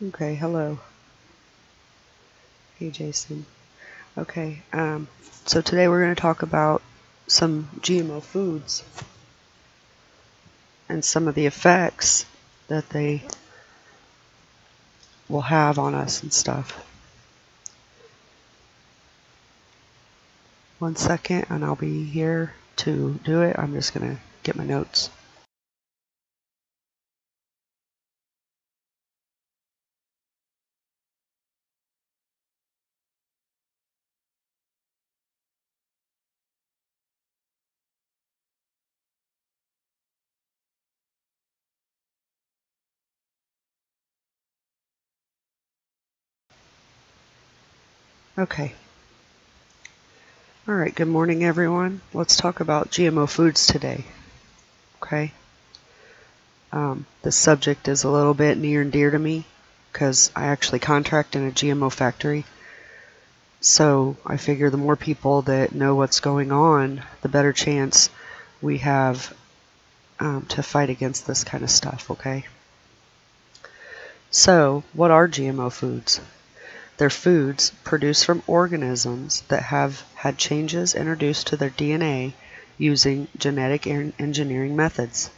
Okay, hello. Hey, Jason. Okay, so today we're going to talk about some GMO foods and some of the effects that they will have on us and stuff. 1 second, and I'll be here to do it. I'm just going to get my notes. Okay. All right, good morning, everyone. Let's talk about GMO foods today. Okay. This subject is a little bit near and dear to me because I actually contract in a GMO factory. So I figure the more people that know what's going on, the better chance we have to fight against this kind of stuff, okay? So, what are GMO foods? They're foods produced from organisms that have had changes introduced to their DNA using genetic engineering methods.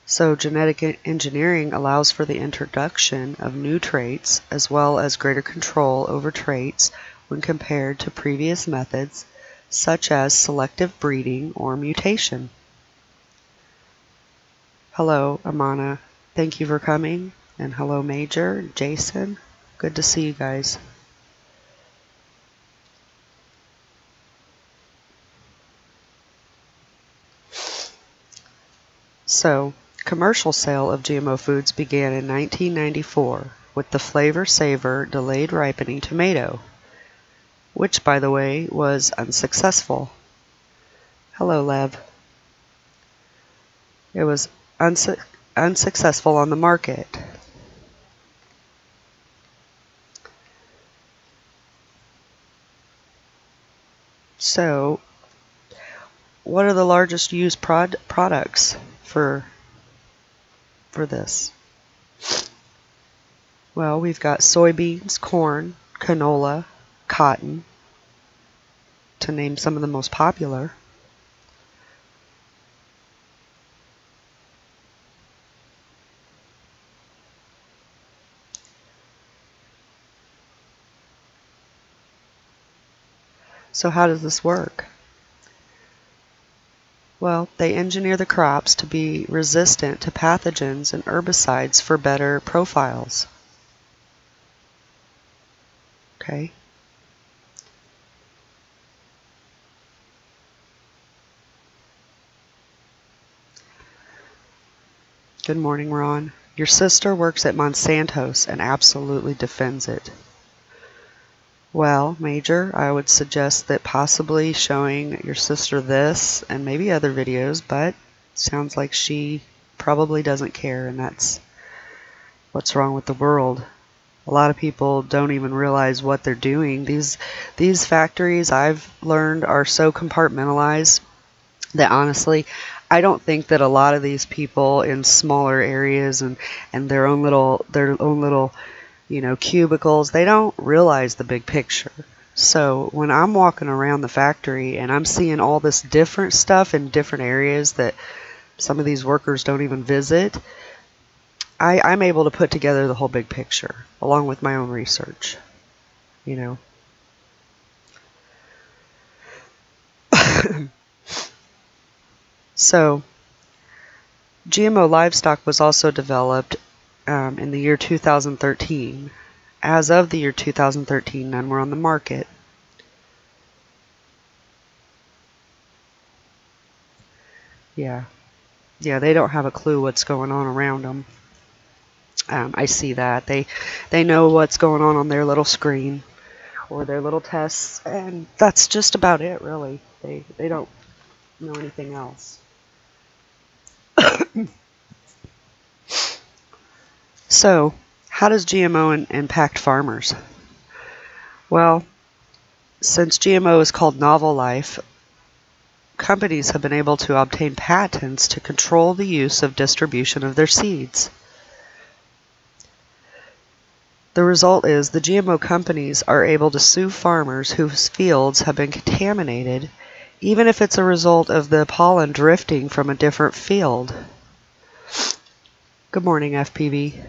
So genetic engineering allows for the introduction of new traits as well as greater control over traits when compared to previous methods such as selective breeding or mutation. Hello, Amana. Thank you for coming. And hello, Major, Jason. Good to see you guys. So, commercial sale of GMO foods began in 1994 with the Flavor Savor delayed ripening tomato, which, by the way, was unsuccessful. Hello, Lev. It was unsuccessful on the market. So, what are the largest used products for this? Well, we've got soybeans, corn, canola, cotton, to name some of the most popular. So how does this work? Well, they engineer the crops to be resistant to pathogens and herbicides for better profiles. Okay. Good morning, Ron. Your sister works at Monsanto's and absolutely defends it. Well, Major, I would suggest that possibly showing your sister this and maybe other videos, but it sounds like she probably doesn't care, and that's what's wrong with the world. A lot of people don't even realize what they're doing. These factories, I've learned, are so compartmentalized that honestly, I don't think that a lot of these people in smaller areas and their own little cubicles, they don't realize the big picture. So when I'm walking around the factory and I'm seeing all this different stuff in different areas that some of these workers don't even visit, I'm able to put together the whole big picture along with my own research, So GMO livestock was also developed in the year 2013. As of the year 2013, none were on the market. Yeah, they don't have a clue what's going on around them. I see that. They know what's going on their little screen or their little tests, and that's just about it, really. They don't know anything else. So, how does GMO impact farmers? Well, since GMO is called novel life, companies have been able to obtain patents to control the use of distribution of their seeds. The result is the GMO companies are able to sue farmers whose fields have been contaminated, even if it's a result of the pollen drifting from a different field. Good morning, FPV.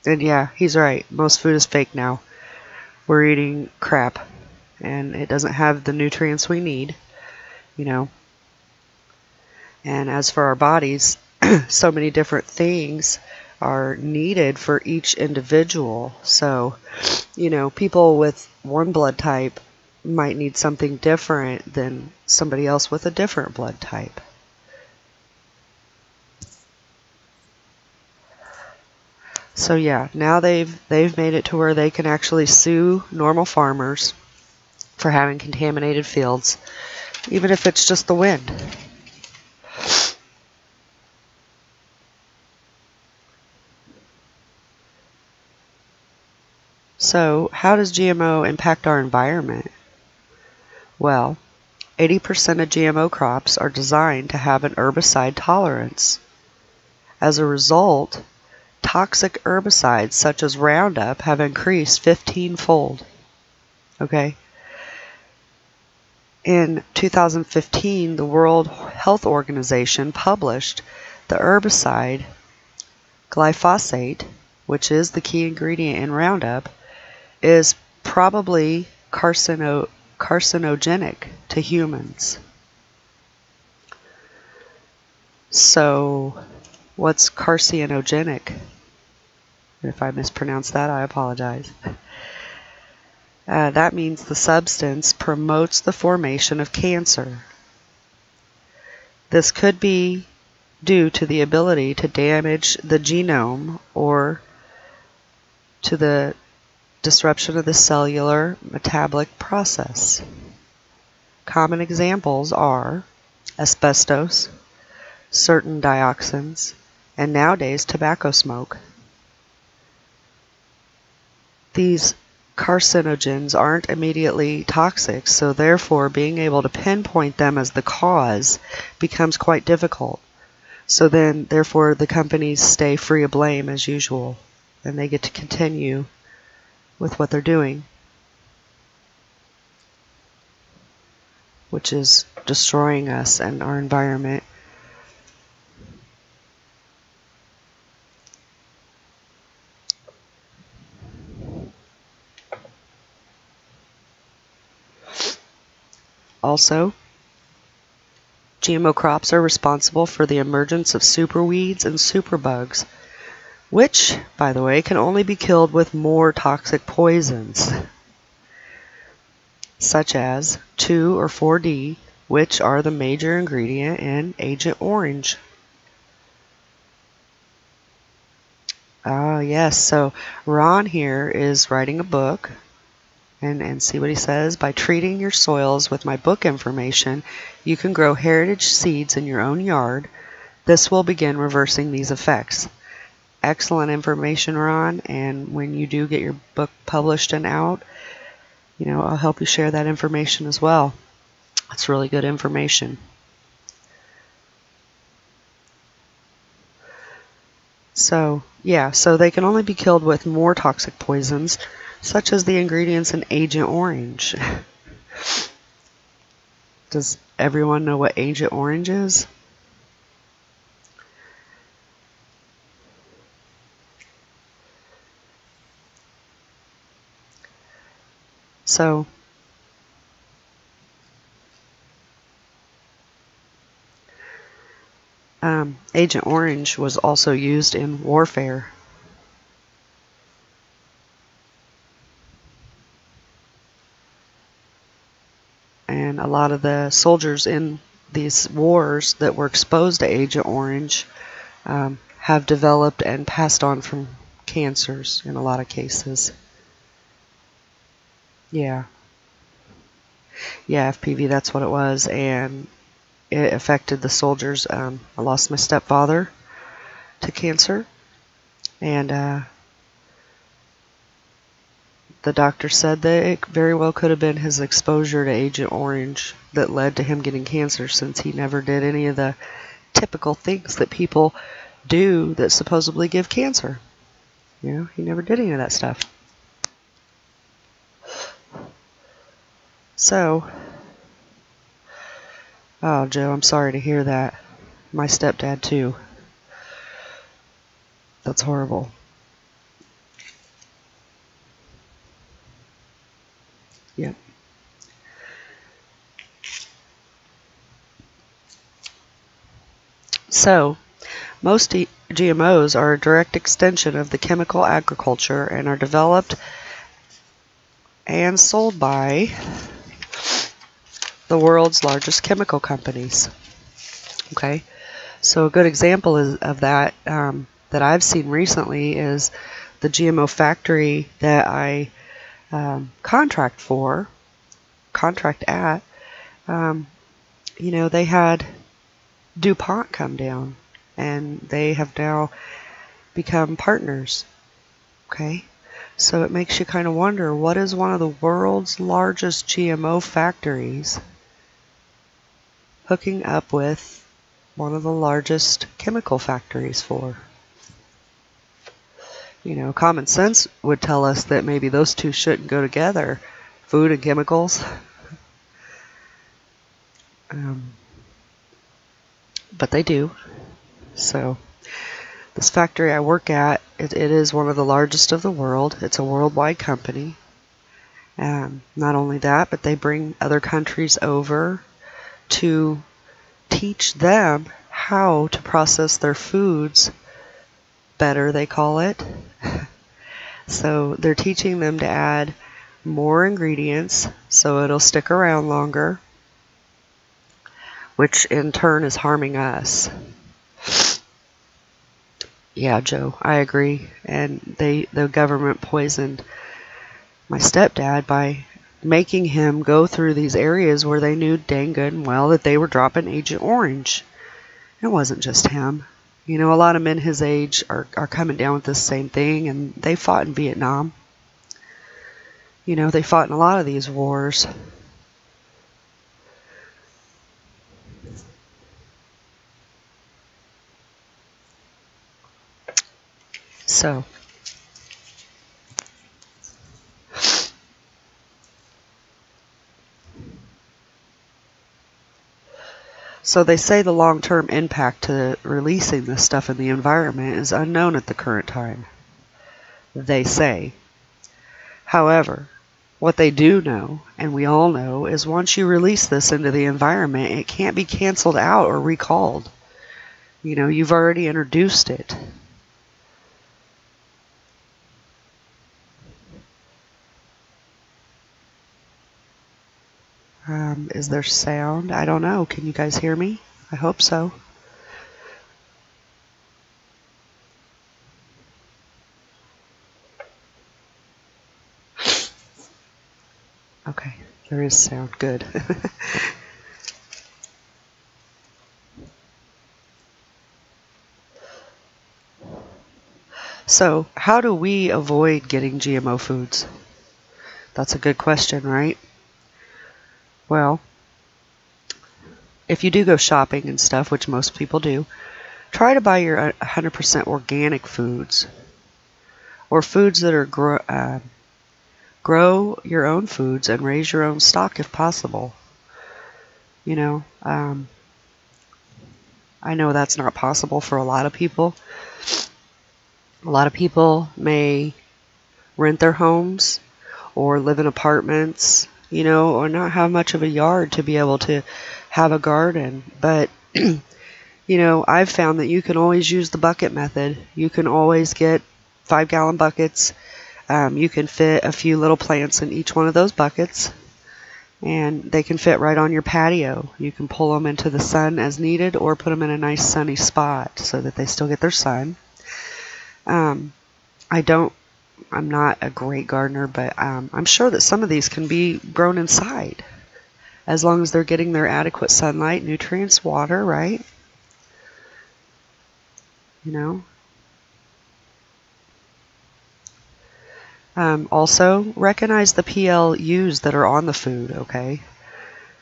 And yeah, he's right. Most food is fake now. We're eating crap, and it doesn't have the nutrients we need, you know. And as for our bodies, so many different things are needed for each individual. So, you know, people with one blood type might need something different than somebody else with a different blood type. So yeah, now they've made it to where they can actually sue normal farmers for having contaminated fields, even if it's just the wind. So, how does GMO impact our environment? Well, 80% of GMO crops are designed to have an herbicide tolerance. As a result, toxic herbicides such as Roundup have increased 15-fold. Okay? In 2015, the World Health Organization published the herbicide glyphosate, which is the key ingredient in Roundup, is probably carcinogenic to humans. So, what's carcinogenic? If I mispronounced that, I apologize. That means the substance promotes the formation of cancer. This could be due to the ability to damage the genome or to the disruption of the cellular metabolic process. Common examples are asbestos, certain dioxins, and nowadays tobacco smoke. These carcinogens aren't immediately toxic, so therefore being able to pinpoint them as the cause becomes quite difficult. So then, therefore, the companies stay free of blame as usual, and they get to continue with what they're doing, which is destroying us and our environment. Also, GMO crops are responsible for the emergence of superweeds and superbugs, which, by the way, can only be killed with more toxic poisons, such as 2 or 4-D, which are the major ingredient in Agent Orange. Yes, so Ron here is writing a book, and see what he says. By treating your soils with my book information, you can grow heritage seeds in your own yard. This will begin reversing these effects. Excellent information, Ron, and when you do get your book published and out, you know, I'll help you share that information as well. It's really good information. So, yeah, so they can only be killed with more toxic poisons, such as the ingredients in Agent Orange. Does everyone know what Agent Orange is? So, Agent Orange was also used in warfare. And a lot of the soldiers in these wars that were exposed to Agent Orange have developed and passed on from cancers in a lot of cases. Yeah, FPV, that's what it was, and it affected the soldiers. I lost my stepfather to cancer, and the doctor said that it very well could have been his exposure to Agent Orange that led to him getting cancer, since he never did any of the typical things that people do that supposedly give cancer. You know, he never did any of that stuff. So, oh, Joe, I'm sorry to hear that. My stepdad, too. That's horrible. Yep. So, most GMOs are a direct extension of the chemical agriculture and are developed and sold by the world's largest chemical companies. Okay, so a good example of that that I've seen recently is the GMO factory that I contract at. You know, they had DuPont come down, and they have now become partners. Okay, so it makes you kind of wonder, what is one of the world's largest GMO factories hooking up with one of the largest chemical factories for? You know, common sense would tell us that maybe those two shouldn't go together, food and chemicals. But they do. So this factory I work at, it is one of the largest of the world. It's a worldwide company. Not only that, but they bring other countries over to teach them how to process their foods better, they call it. So they're teaching them to add more ingredients so it'll stick around longer, which in turn is harming us. Yeah, Joe, I agree. And the government poisoned my stepdad by making him go through these areas where they knew dang good and well that they were dropping Agent Orange. It wasn't just him. You know, a lot of men his age are coming down with this same thing, and they fought in Vietnam. You know, they fought in a lot of these wars. So they say the long-term impact to releasing this stuff in the environment is unknown at the current time. They say. However, what they do know, and we all know, is once you release this into the environment, it can't be canceled out or recalled. You know, you've already introduced it. Is there sound? I don't know. Can you guys hear me? I hope so. Okay, there is sound. Good. So, how do we avoid getting GMO foods? That's a good question, right? Well, if you do go shopping and stuff, which most people do, try to buy your 100% organic foods, or foods that are grow your own foods and raise your own stock if possible. You know, I know that's not possible for a lot of people. A lot of people may rent their homes or live in apartments, you know, or not have much of a yard to be able to have a garden. But, you know, I've found that you can always use the bucket method. You can always get 5-gallon buckets. You can fit a few little plants in each one of those buckets, and they can fit right on your patio. You can pull them into the sun as needed or put them in a nice sunny spot so that they still get their sun. I'm not a great gardener, but I'm sure that some of these can be grown inside as long as they're getting their adequate sunlight, nutrients, water, right? You know. Also, recognize the PLUs that are on the food, okay?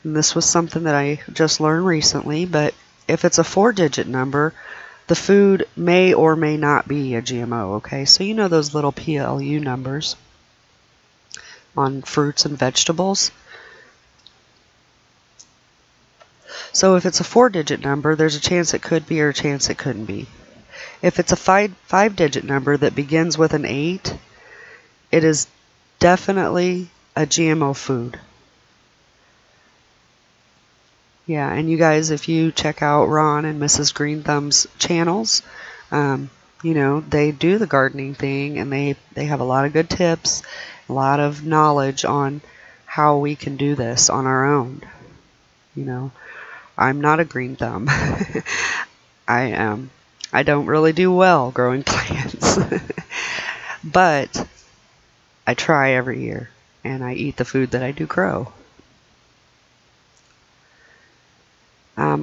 And this was something that I just learned recently, but if it's a 4-digit number, The food may or may not be a GMO, okay? So you know those little PLU numbers on fruits and vegetables. So if it's a 4-digit number, there's a chance it could be or a chance it couldn't be. If it's a five-digit number that begins with an 8, it is definitely a GMO food. Yeah, and you guys, if you check out Ron and Mrs. Green Thumb's channels, you know, they do the gardening thing, and they have a lot of good tips, a lot of knowledge on how we can do this on our own. You know, I'm not a green thumb. I don't really do well growing plants, but I try every year, and I eat the food that I do grow.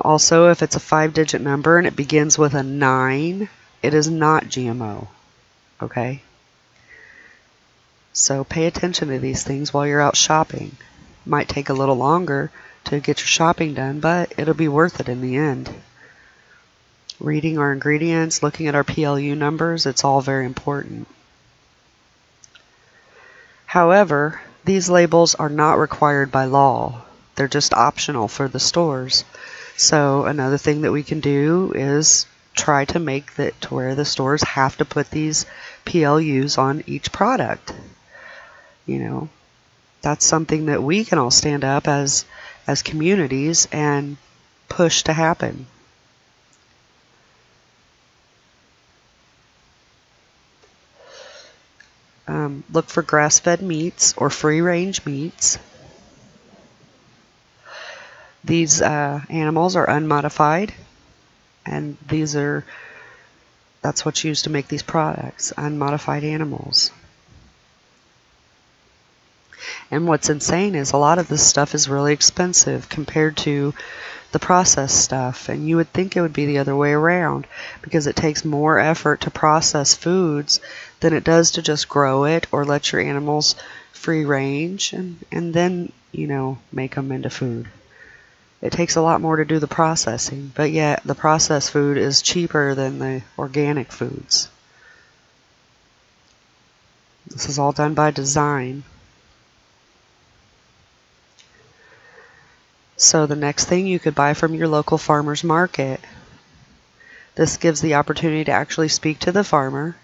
Also, if it's a 5-digit number and it begins with a 9, it is not GMO, okay? So pay attention to these things while you're out shopping. Might take a little longer to get your shopping done, but it'll be worth it in the end. Reading our ingredients, looking at our PLU numbers, it's all very important. However, these labels are not required by law. They're just optional for the stores. So another thing that we can do is try to make that to where the stores have to put these PLUs on each product. You know, that's something that we can all stand up as communities and push to happen. Look for grass-fed meats or free-range meats. These animals are unmodified, and that's what's used to make these products, unmodified animals. And what's insane is a lot of this stuff is really expensive compared to the processed stuff, and you would think it would be the other way around, because it takes more effort to process foods than it does to just grow it or let your animals free range and then, you know, make them into food. It takes a lot more to do the processing, but yet the processed food is cheaper than the organic foods. This is all done by design. So the next thing, you could buy from your local farmer's market. This gives the opportunity to actually speak to the farmer.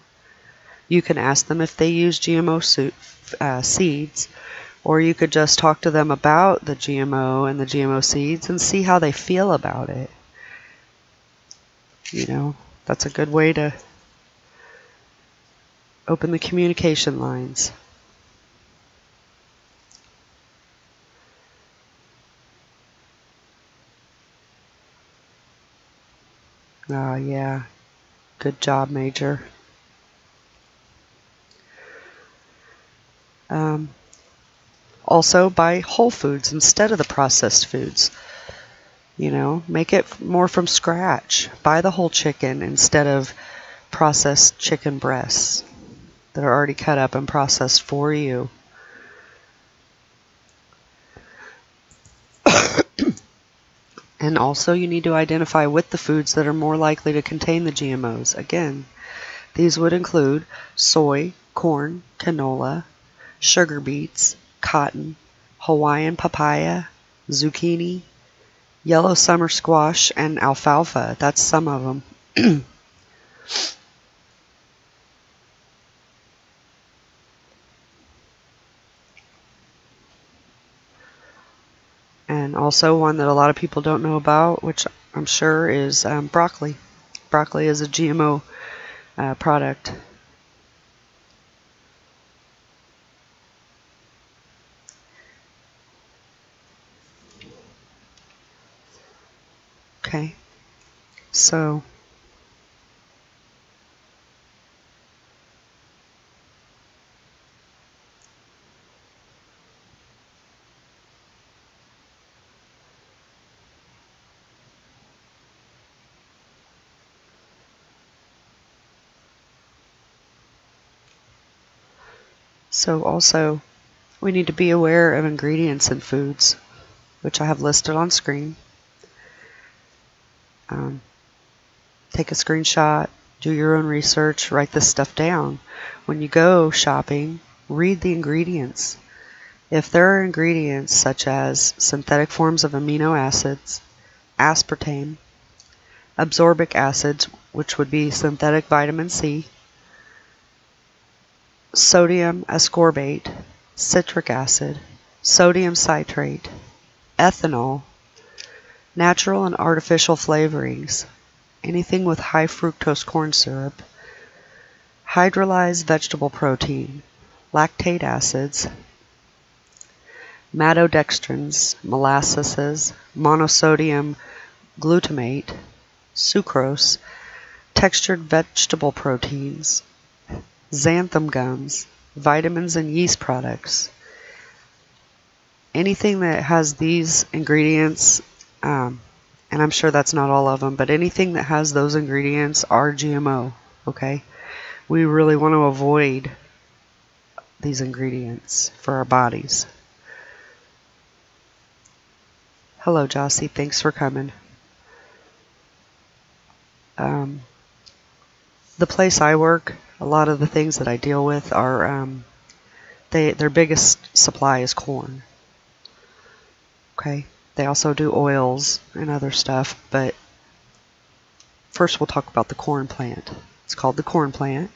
You can ask them if they use GMO seeds, or you could just talk to them about the GMO and the GMO seeds and see how they feel about it. You know, that's a good way to open the communication lines. Oh, yeah. Good job, Major. Also, buy whole foods instead of the processed foods. You know, make it more from scratch. Buy the whole chicken instead of processed chicken breasts that are already cut up and processed for you. And also, you need to identify with the foods that are more likely to contain the GMOs. Again, these would include soy, corn, canola, sugar beets, cotton, Hawaiian papaya, zucchini, yellow summer squash, and alfalfa. That's some of them. And also one that a lot of people don't know about, which I'm sure, is broccoli. Broccoli is a GMO product. Okay, so also we need to be aware of ingredients in foods, which I have listed on screen. take a screenshot, do your own research, write this stuff down. When you go shopping, read the ingredients. If there are ingredients such as synthetic forms of amino acids, aspartame, absorbic acids, which would be synthetic vitamin C, sodium ascorbate, citric acid, sodium citrate, ethanol, natural and artificial flavorings, anything with high fructose corn syrup, hydrolyzed vegetable protein, lactate acids, maltodextrins, molasses, monosodium glutamate, sucrose, textured vegetable proteins, xanthan gums, vitamins and yeast products. Anything that has these ingredients, and I'm sure that's not all of them, but anything that has those ingredients are GMO, okay? We really want to avoid these ingredients for our bodies. Hello, Jossie. Thanks for coming. The place I work, a lot of the things that I deal with are, their biggest supply is corn. Okay? They also do oils and other stuff, but first we'll talk about the corn plant. It's called the corn plant.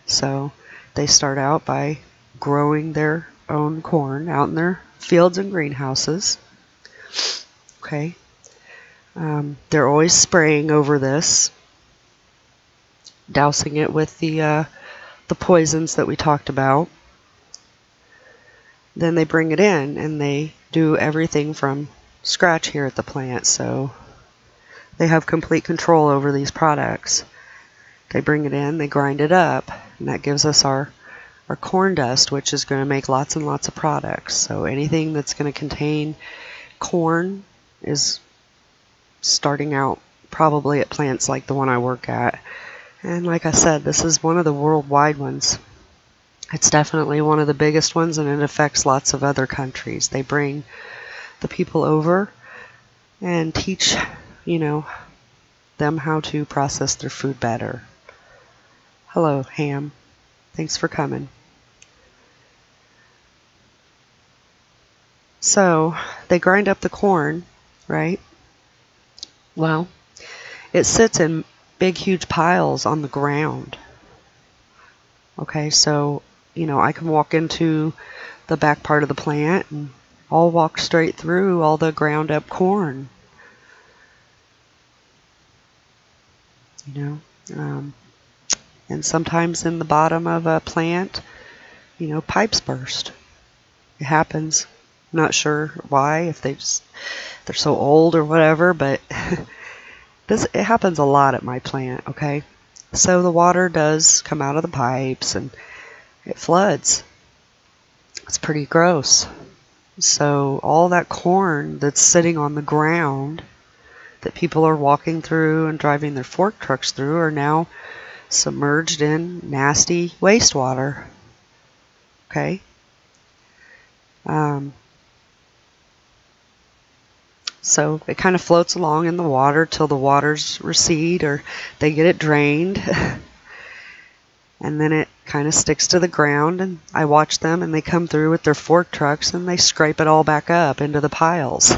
So they start out by growing their own corn out in their fields and greenhouses. Okay? They're always spraying over this, dousing it with the poisons that we talked about. Then they bring it in and they do everything from scratch here at the plant, so they have complete control over these products. They bring it in, they grind it up, and that gives us our corn dust, which is going to make lots and lots of products. So anything that's going to contain corn is starting out probably at plants like the one I work at. And like I said, this is one of the worldwide ones. It's definitely one of the biggest ones, and it affects lots of other countries. They bring the people over and teach, them how to process their food better. Hello, Ham. Thanks for coming. So, they grind up the corn, right? Well, it sits in big, huge piles on the ground. Okay, so, I can walk into the back part of the plant and I'll walk straight through all the ground up corn. And sometimes in the bottom of a plant, pipes burst. It happens. I'm not sure why, if they're so old or whatever, but it happens a lot at my plant, okay? So the water does come out of the pipes and it floods. It's pretty gross. So all that corn that's sitting on the ground that people are walking through and driving their fork trucks through are now submerged in nasty wastewater. Okay? So it kind of floats along in the water till the waters recede or they get it drained. And then it kind of sticks to the ground, and I watch them, and they come through with their fork trucks and they scrape it all back up into the piles.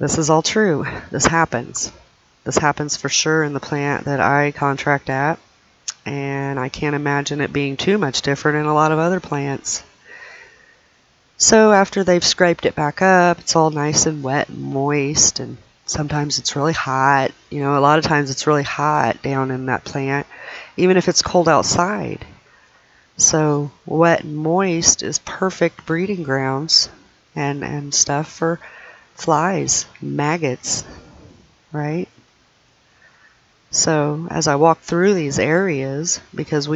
This is all true. This happens. This happens for sure in the plant that I contract at, and I can't imagine it being too much different in a lot of other plants. So after they've scraped it back up, it's all nice and wet and moist, and sometimes it's really hot. A lot of times it's really hot down in that plant, even if it's cold outside. So wet and moist is perfect breeding grounds and stuff for flies, maggots, right? So as I walk through these areas, because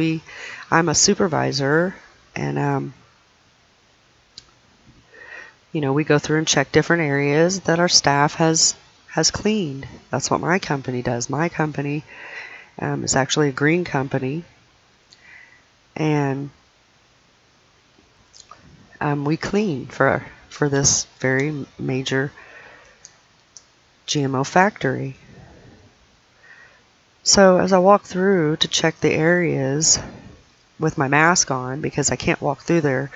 I'm a supervisor, and we go through and check different areas that our staff has cleaned. That's what my company does. My company is actually a green company, and we clean for this very major GMO factory. So as I walk through to check the areas with my mask on, because I can't walk through there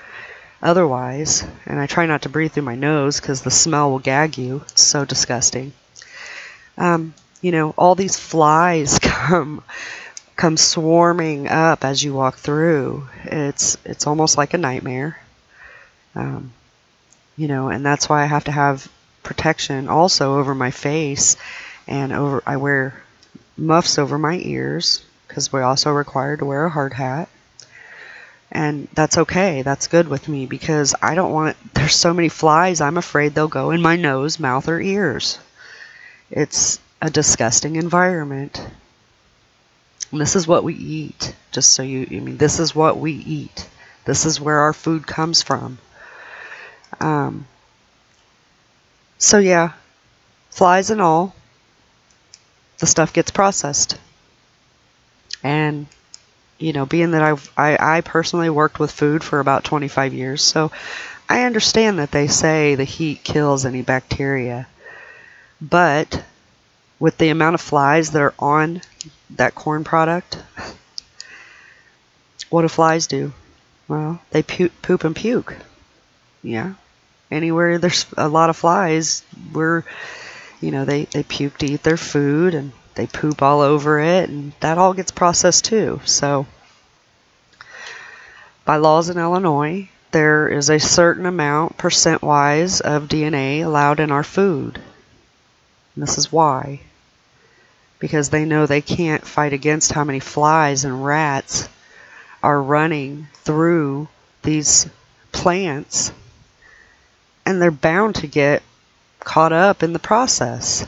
otherwise, and I try not to breathe through my nose because the smell will gag you. It's so disgusting. You know, all these flies come swarming up as you walk through. It's almost like a nightmare. You know, and that's why I have to have protection also over my face, and I wear muffs over my ears because we're also required to wear a hard hat. And that's okay. That's good with me because I don't want, there's so many flies, I'm afraid they'll go in my nose, mouth, or ears. It's a disgusting environment. And this is what we eat. Just so I mean, this is what we eat. This is where our food comes from. So yeah, flies and all, the stuff gets processed. And you know, being that I personally worked with food for about 25 years, so I understand that they say the heat kills any bacteria. But with the amount of flies that are on that corn product, what do flies do? Well, they poop and puke. Yeah. Anywhere there's a lot of flies, you know, they puke to eat their food, and they poop all over it, and that all gets processed too. So by laws in Illinois, there is a certain amount, percent-wise, of DNA allowed in our food. And this is why. Because they know they can't fight against how many flies and rats are running through these plants, and they're bound to get caught up in the process.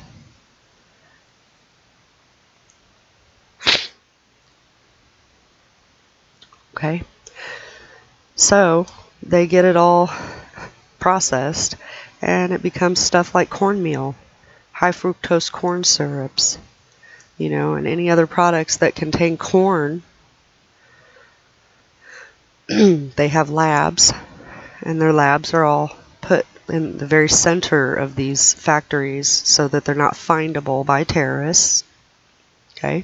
Okay? So they get it all processed, and it becomes stuff like cornmeal, high fructose corn syrups, you know, and any other products that contain corn. They have labs, and their labs are all put in the very center of these factories so that they're not findable by terrorists. Okay?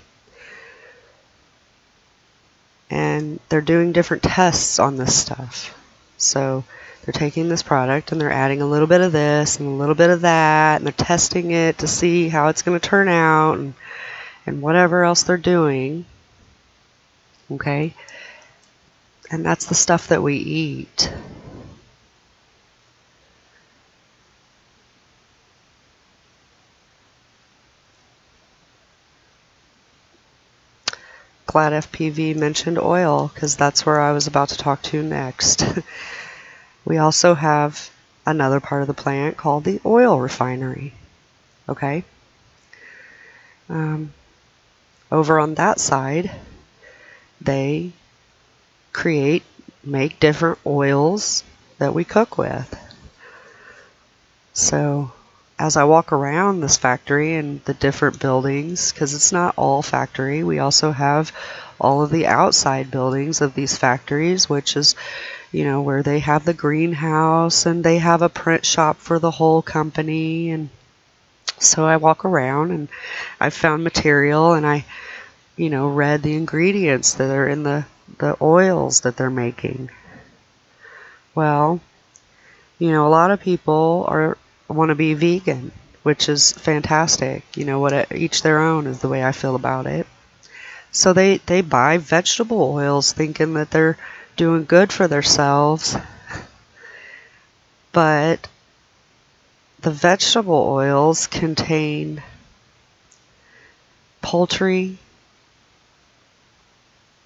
And they're doing different tests on this stuff. So they're taking this product and they're adding a little bit of this and a little bit of that, and they're testing it to see how it's going to turn out, and whatever else they're doing. Okay? And that's the stuff that we eat. Glad FPV mentioned oil, because that's where I was about to talk to next. We also have another part of the plant called the oil refinery. Okay? Over on that side, they make different oils that we cook with. So as I walk around this factory and the different buildings, because it's not all factory, we also have all of the outside buildings of these factories, which is, you know, where they have the greenhouse and they have a print shop for the whole company. And so I walk around and I found material, and I, you know, read the ingredients that are in the oils that they're making. Well, you know, a lot of people want to be vegan, which is fantastic. You know, what, each their own is the way I feel about it. So they buy vegetable oils thinking that they're doing good for themselves. But the vegetable oils contain poultry,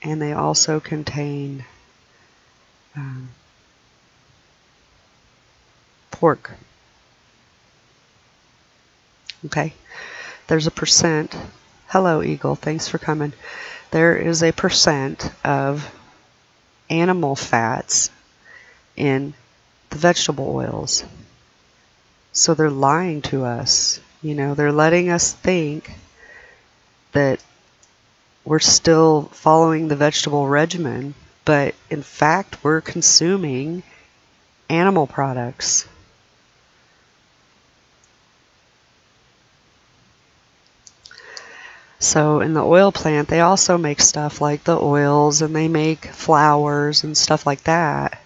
and they also contain pork. Okay, there's a percent. Hello, Eagle. Thanks for coming. There is a percent of animal fats in the vegetable oils. So they're lying to us. You know, they're letting us think that we're still following the vegetable regimen, but in fact, we're consuming animal products. So in the oil plant, they also make stuff like the oils, and they make flours and stuff like that.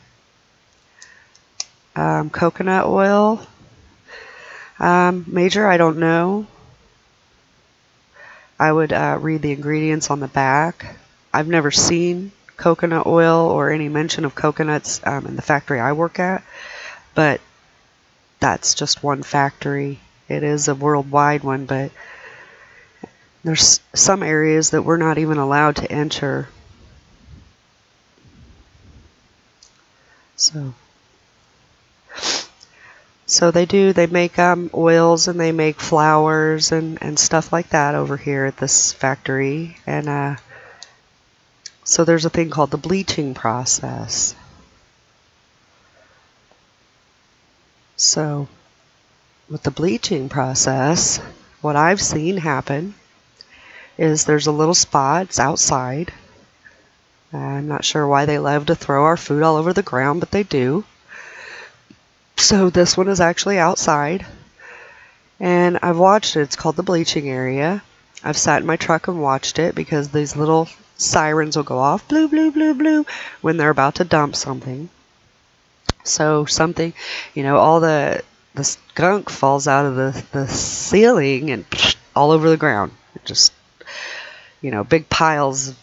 Coconut oil, Major, I don't know. I would read the ingredients on the back. I've never seen coconut oil or any mention of coconuts in the factory I work at, but that's just one factory. It is a worldwide one, but there's some areas that we're not even allowed to enter. So they make oils, and they make flours and stuff like that over here at this factory. And so there's a thing called the bleaching process. So with the bleaching process, what I've seen happen is there's a little spot, it's outside. I'm not sure why they love to throw our food all over the ground, but they do. So this one is actually outside, and I've watched it. It's called the bleaching area. I've sat in my truck and watched it because these little sirens will go off, blue, blue, blue, blue, when they're about to dump something. So something, all the skunk falls out of the ceiling and all over the ground. Just, big piles of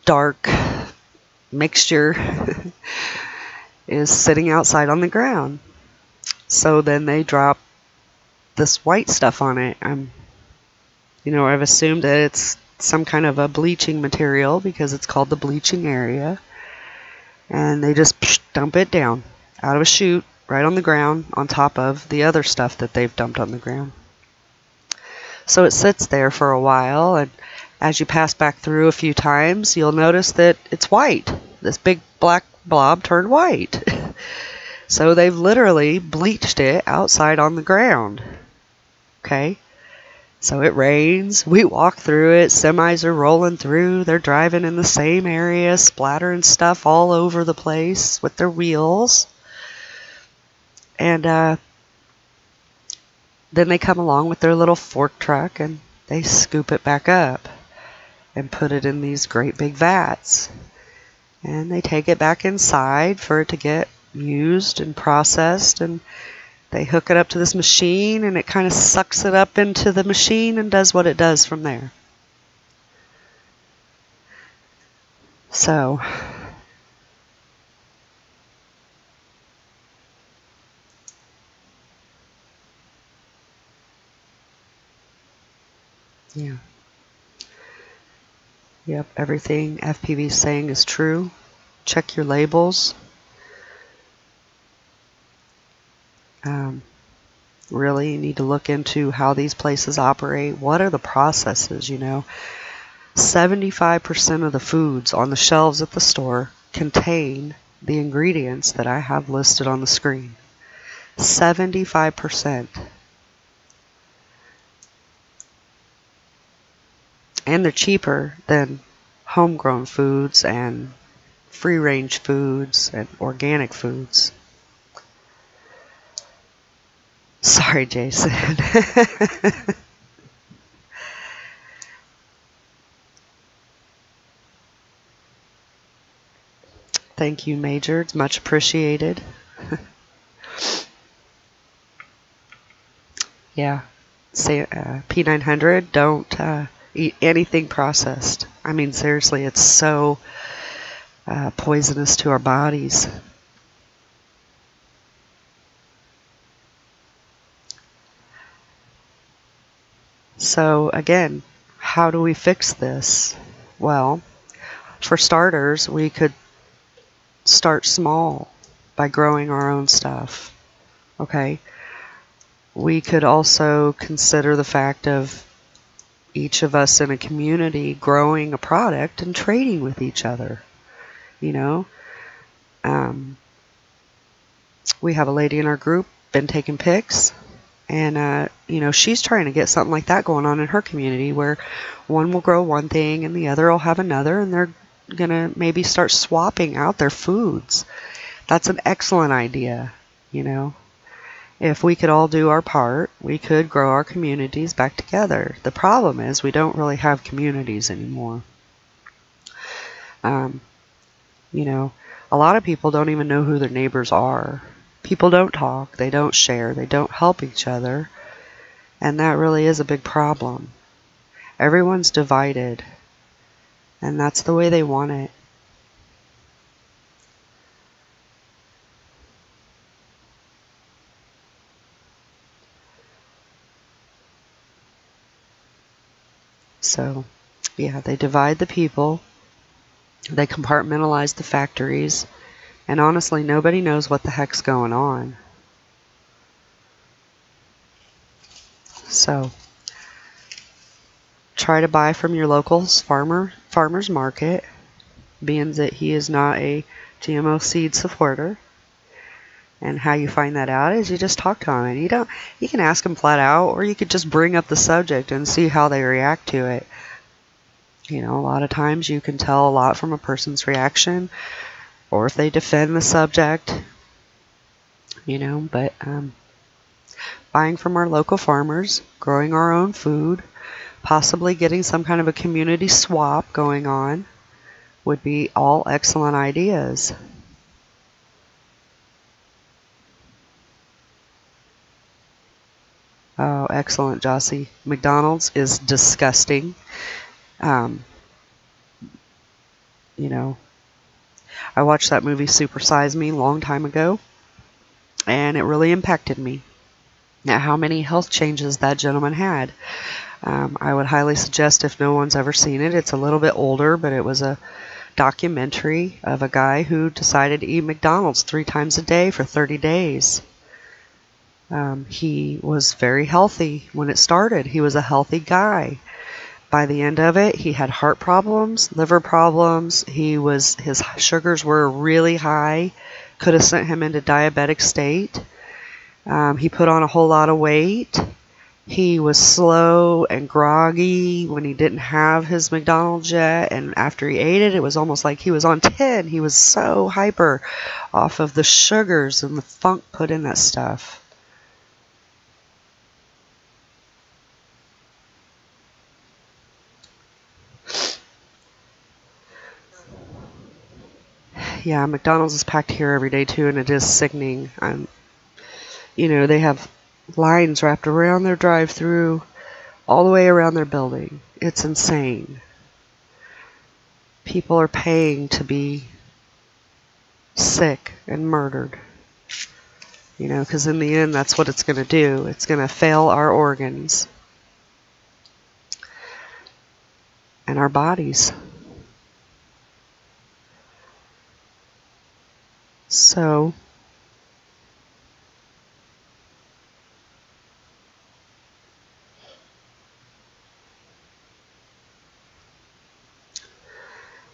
dark mixture is sitting outside on the ground. So then they drop this white stuff on it. I've assumed that it's some kind of a bleaching material because it's called the bleaching area. And they just dump it down out of a chute right on the ground on top of the other stuff that they've dumped on the ground. So it sits there for a while, and as you pass back through a few times, you'll notice that it's white. This big black blob turned white. So they've literally bleached it outside on the ground. Okay? So it rains, we walk through it, semis are rolling through, they're driving in the same area, splattering stuff all over the place with their wheels. And then they come along with their little fork truck and they scoop it back up and put it in these great big vats. And they take it back inside for it to get used and processed, and they hook it up to this machine, and it kind of sucks it up into the machine and does what it does from there. So, yeah. Yep, everything FPV is saying is true. Check your labels. Really, you need to look into how these places operate. What are the processes, 75% of the foods on the shelves at the store contain the ingredients that I have listed on the screen. 75%. And they're cheaper than homegrown foods and free-range foods and organic foods. Sorry, Jason. Thank you, Major. It's much appreciated. Yeah. Say P900, don't eat anything processed. I mean, seriously, it's so poisonous to our bodies. So again, how do we fix this? Well, for starters, we could start small by growing our own stuff. Okay? We could also consider the fact of each of us in a community growing a product and trading with each other. We have a lady in our group, been taking pics. And, she's trying to get something like that going on in her community where one will grow one thing and the other will have another, and they're going to maybe start swapping out their foods. That's an excellent idea, If we could all do our part, we could grow our communities back together. The problem is we don't really have communities anymore. Um, you know, a lot of people don't even know who their neighbors are. People don't talk, they don't share, they don't help each other, and that really is a big problem. Everyone's divided, and that's the way they want it. So, yeah, they divide the people, they compartmentalize the factories, and honestly, nobody knows what the heck's going on. So, try to buy from your local farmer's market, being that he is not a GMO seed supporter. And how you find that out is you just talk to him, and you can ask him flat out, or you could just bring up the subject and see how they react to it. You know, a lot of times you can tell a lot from a person's reaction, or if they defend the subject, but buying from our local farmers, growing our own food, possibly getting some kind of a community swap going on would be all excellent ideas. Oh, excellent, Jossie. McDonald's is disgusting. Um, I watched that movie Super Size Me a long time ago, and it really impacted me at how many health changes that gentleman had. I would highly suggest, if no one's ever seen it, it's a little bit older, but it was a documentary of a guy who decided to eat McDonald's 3 times a day for 30 days. He was very healthy when it started. He was a healthy guy. By the end of it, he had heart problems, liver problems. His sugars were really high, could have sent him into diabetic state. He put on a whole lot of weight. He was slow and groggy when he didn't have his McDonald's yet, and after he ate it, it was almost like he was on 10. He was so hyper off of the sugars and the funk put in that stuff. Yeah, McDonald's is packed here every day too, and it is sickening. They have lines wrapped around their drive-through, all the way around their building. It's insane. People are paying to be sick and murdered. Because in the end, that's what it's going to do. It's going to fail our organs and our bodies. So,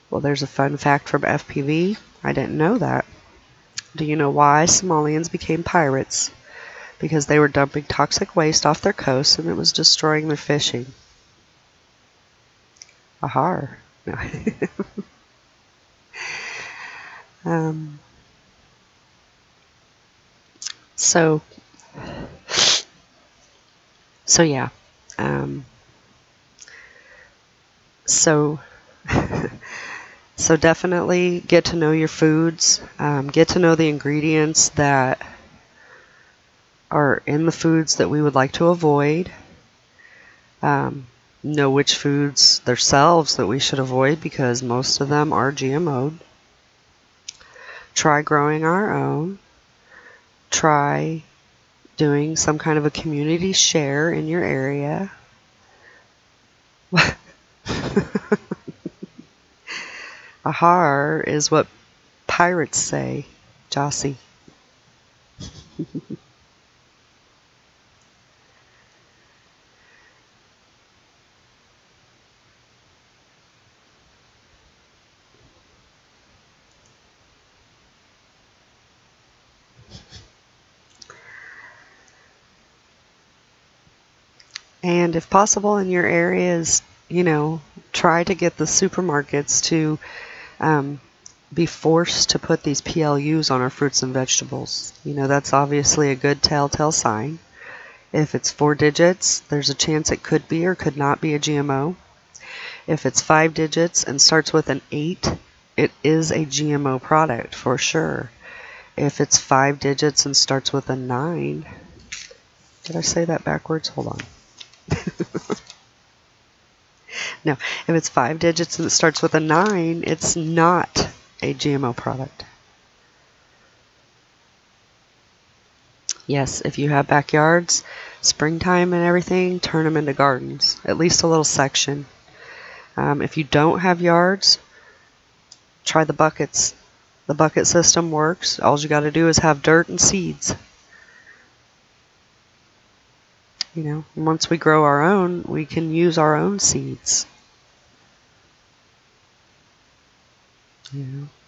well, there's a fun fact from FPV. I didn't know that. Do you know why Somalians became pirates? Because they were dumping toxic waste off their coasts and it was destroying their fishing. Ahar. No. So yeah. So definitely get to know your foods. Get to know the ingredients that are in the foods that we would like to avoid. Know which foods themselves that we should avoid, because most of them are GMO'd. Try growing our own. Try doing some kind of a community share in your area. Ahar is what pirates say, Jossie. And if possible in your areas, try to get the supermarkets to be forced to put these PLUs on our fruits and vegetables. That's obviously a good telltale sign. If it's 4 digits, there's a chance it could be or could not be a GMO. If it's 5 digits and starts with an 8, it is a GMO product for sure. If it's 5 digits and starts with a 9, did I say that backwards? Hold on. No, if it's 5 digits and it starts with a 9, it's not a GMO product. Yes, if you have backyards, springtime and everything, turn them into gardens, at least a little section. If you don't have yards, try the buckets. The bucket system works. All you got to do is have dirt and seeds. Once we grow our own, we can use our own seeds.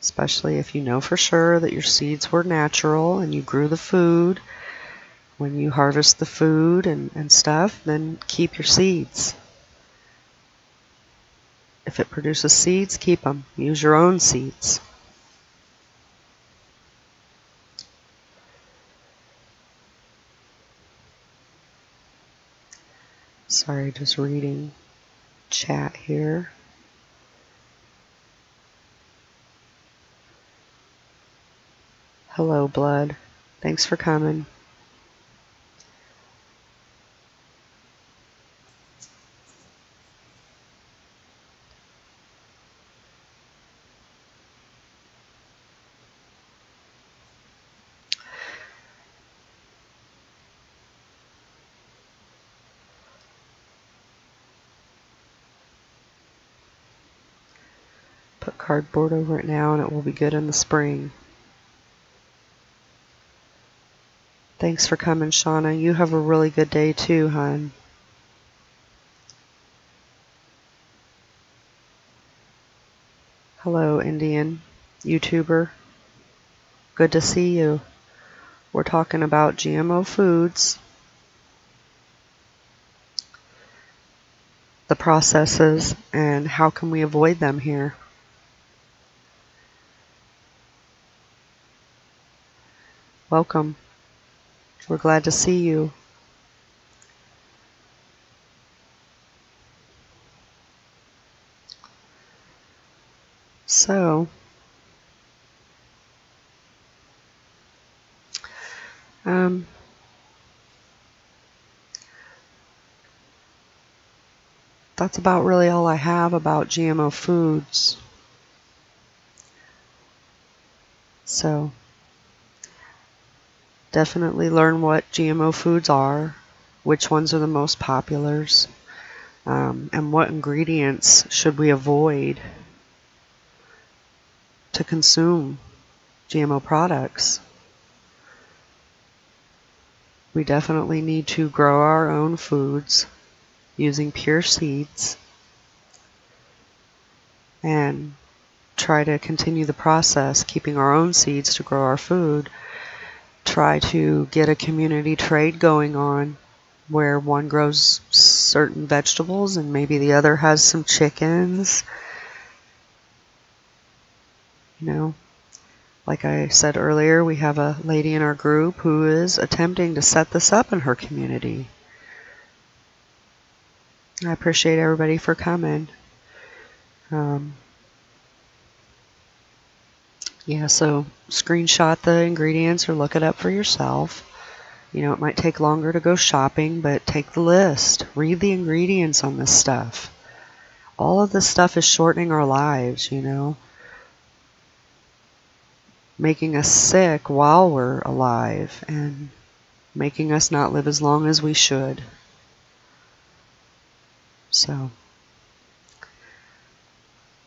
Especially if you know for sure that your seeds were natural and you grew the food. When you harvest the food and stuff, then keep your seeds. If it produces seeds, keep them. Use your own seeds. Sorry, just reading chat here. Hello, Blood. Thanks for coming. Put cardboard over it now and it will be good in the spring. Thanks for coming, Shauna. You have a really good day too, hon. Hello, Indian YouTuber. Good to see you. We're talking about GMO foods, the processes, and how can we avoid them here. Welcome. We're glad to see you. So, that's about really all I have about GMO foods. So, definitely learn what GMO foods are, which ones are the most popular, and what ingredients should we avoid to consume GMO products. We definitely need to grow our own foods using pure seeds and try to continue the process, keeping our own seeds to grow our food. Try to get a community trade going on where one grows certain vegetables and maybe the other has some chickens. Like I said earlier, we have a lady in our group who is attempting to set this up in her community. I appreciate everybody for coming. Yeah, so screenshot the ingredients or look it up for yourself. It might take longer to go shopping, but take the list. Read the ingredients on this stuff. All of this stuff is shortening our lives, making us sick while we're alive and making us not live as long as we should. So,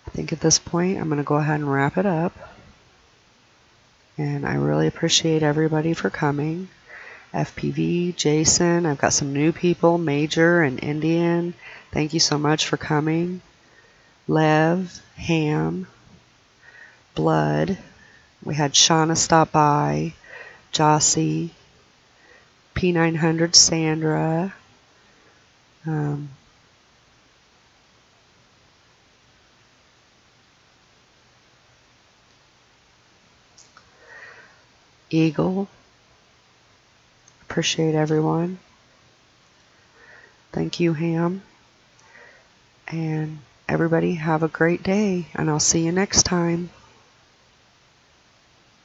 I think at this point I'm going to go ahead and wrap it up. And I really appreciate everybody for coming. FPV, Jason, I've got some new people, Major and Indian. Thank you so much for coming. Lev, Ham, Blood. We had Shauna stop by, Jossie, P900 Sandra, Eagle. Appreciate everyone. Thank you, Ham. And everybody have a great day, and I'll see you next time.